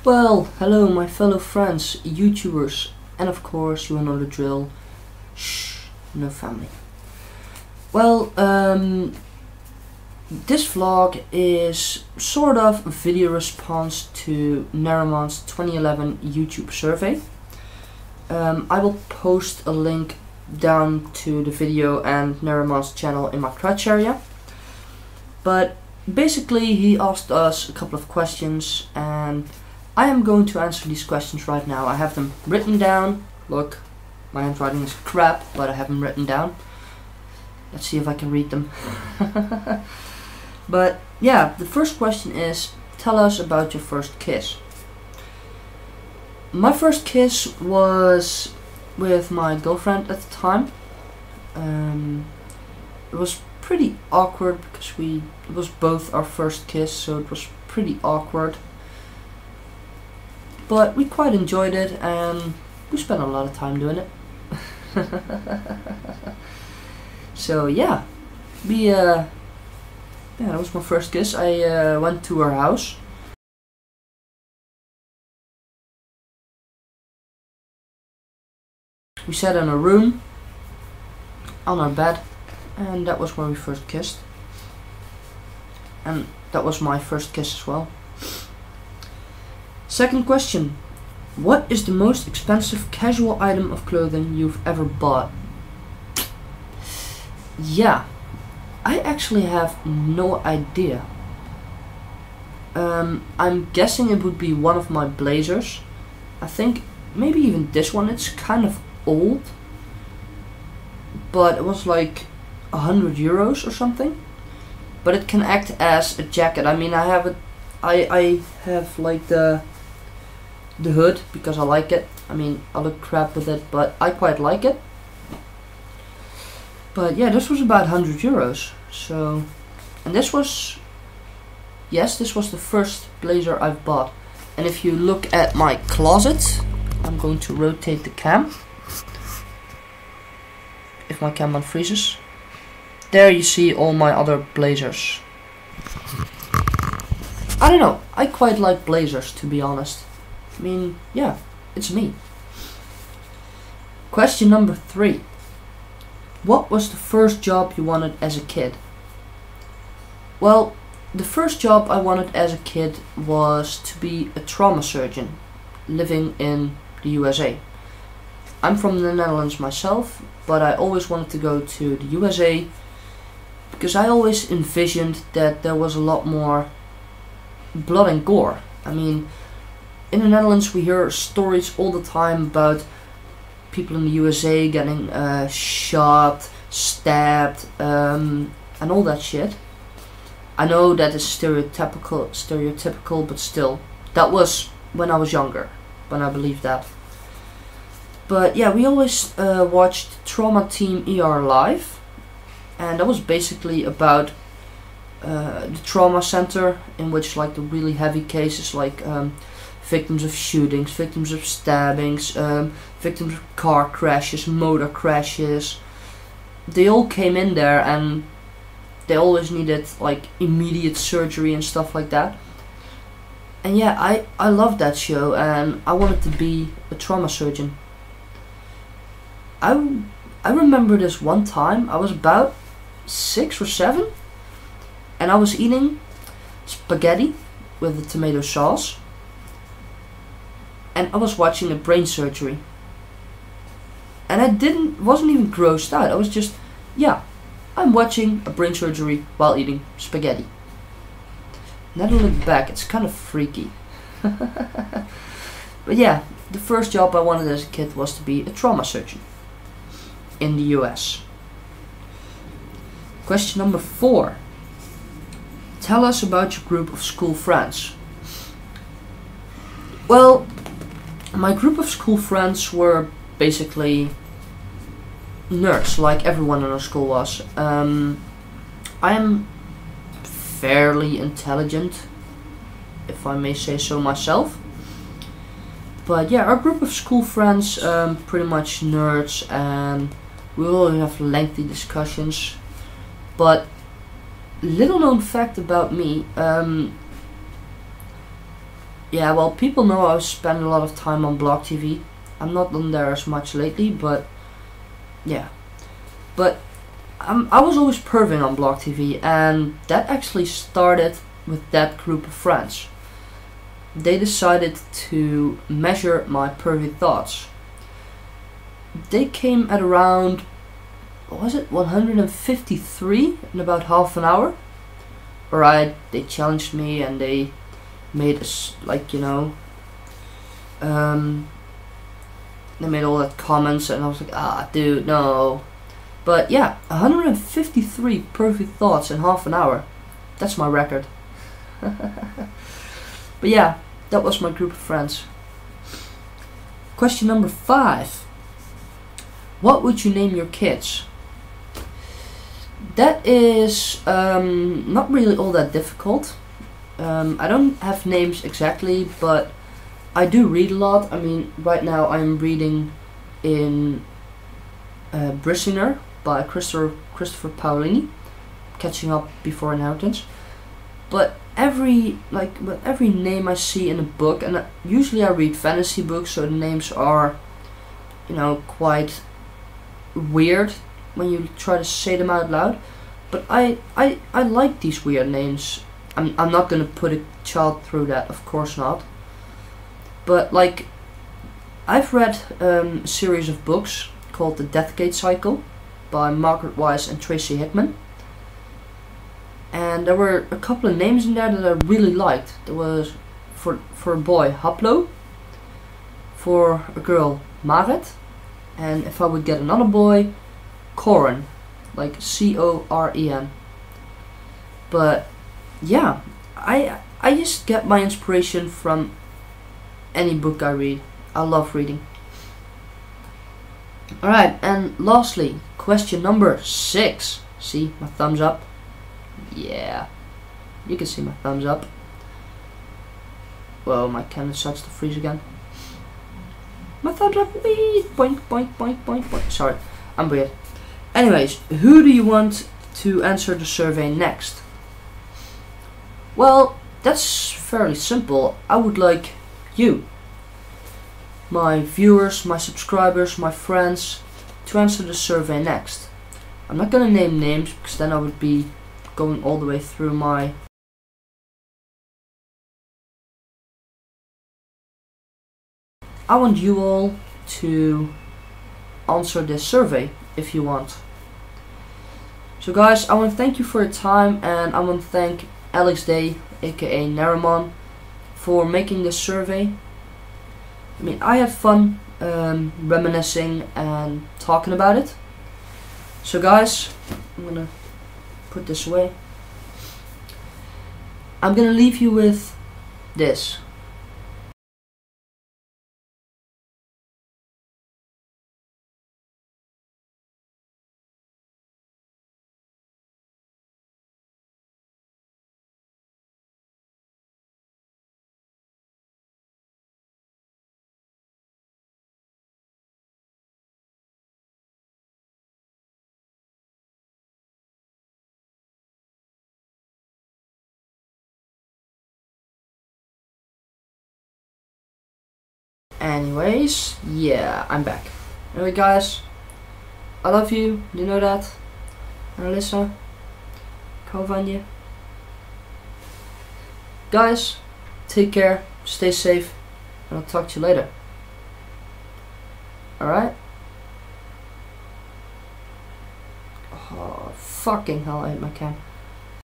Well, hello my fellow friends, YouTubers, and of course you know the drill. Shh, no family. Well, this vlog is sort of a video response to Nerimon's 2011 YouTube survey. I will post a link down to the video and Nerimon's channel in my crotch area. But basically he asked us a couple of questions and I am going to answer these questions right now. I have them written down. Look, my handwriting is crap, but I have them written down. Let's see if I can read them. But yeah, the first question is, tell us about your first kiss. My first kiss was with my girlfriend at the time. It was pretty awkward because it was both our first kiss, so it was pretty awkward. But we quite enjoyed it and we spent a lot of time doing it. So yeah, that was my first kiss. I went to her house. We sat in a room on our bed and that was where we first kissed. And that was my first kiss as well. Second question. What is the most expensive casual item of clothing you've ever bought? Yeah, I actually have no idea. I'm guessing it would be one of my blazers. I think maybe even this one. It's kind of old, but it was like €100 or something. But it can act as a jacket. I mean, I have like the hood because I like it. I mean, I look crap with it, but I quite like it. But yeah, this was about €100. So, and this was the first blazer I've bought. And if you look at my closet, I'm going to rotate the cam. If my cam unfreezes. There you see all my other blazers. I don't know, I quite like blazers, to be honest. I mean, yeah, it's me. Question number 3. What was the first job you wanted as a kid? Well, the first job I wanted as a kid was to be a trauma surgeon living in the USA. I'm from the Netherlands myself, but I always wanted to go to the USA because I always envisioned that there was a lot more blood and gore. I mean, in the Netherlands we hear stories all the time about people in the USA getting shot, stabbed, and all that shit. I know that is stereotypical, but still, that was when I was younger, when I believed that. But yeah, we always watched Trauma Team ER Live, and that was basically about the trauma center, in which like the really heavy cases, like victims of shootings, victims of stabbings, victims of car crashes, motor crashes, they all came in there and they always needed like immediate surgery and stuff like that. And yeah, I loved that show and I wanted to be a trauma surgeon. I remember this one time, I was about 6 or 7 and I was eating spaghetti with the tomato sauce. And I was watching a brain surgery. And I wasn't even grossed out. I was just, yeah, I'm watching a brain surgery while eating spaghetti. Now to look back, it's kind of freaky. But yeah, the first job I wanted as a kid was to be a trauma surgeon in the US. Question number 4. Tell us about your group of school friends. Well, my group of school friends were basically nerds, like everyone in our school was. I am fairly intelligent, if I may say so myself. But yeah, our group of school friends, pretty much nerds, and we will have lengthy discussions. But little known fact about me, Yeah, well, people know I spend a lot of time on Blog TV. I'm not on there as much lately, but yeah. But I was always perving on Blog TV, and that actually started with that group of friends. They decided to measure my pervy thoughts. They came at around, what was it, 153 in about half an hour. Alright, they challenged me and they made us, like, you know, they made all that comments, and I was like, ah, dude, no. But yeah, 153 pervy thoughts in half an hour. That's my record. But yeah, that was my group of friends. Question number 5. What would you name your kids? That is not really all that difficult. I don't have names exactly, but I do read a lot. I mean, right now I'm reading in Brissinger by Christopher Paolini, catching up before Inheritance. But every name I see in a book, and usually I read fantasy books, so the names are, you know, quite weird when you try to say them out loud. But I like these weird names. I'm not gonna put a child through that, of course not. But like, I've read a series of books called The Deathgate Cycle by Margaret Wise and Tracy Hickman. And there were a couple of names in there that I really liked. There was, for a boy, Haplo, for a girl, Marit, and if I would get another boy, Coren, like Coren. But yeah, I just get my inspiration from any book I read. I love reading. Alright, and lastly, question number 6. See my thumbs up? Yeah, you can see my thumbs up. Whoa, my camera starts to freeze again. My thumbs up, wee, boink, boink, boink, boink, boink. Sorry, I'm weird. Anyways, who do you want to answer the survey next? Well, that's fairly simple. I would like you, my viewers, my subscribers, my friends, to answer the survey next. I'm not gonna name names because then I would be going all the way through my I want you all to answer this survey if you want. So guys, I want to thank you for your time, and I want to thank Alex Day, aka Nerimon, for making this survey. I mean, I had fun reminiscing and talking about it. So guys, I'm gonna put this away. I'm gonna leave you with this. Anyways, yeah, I'm back. Anyway guys, I love you, you know that. And Alyssa, Kovanje. Guys, take care, stay safe, and I'll talk to you later. Alright? Oh, fucking hell, I hit my cam.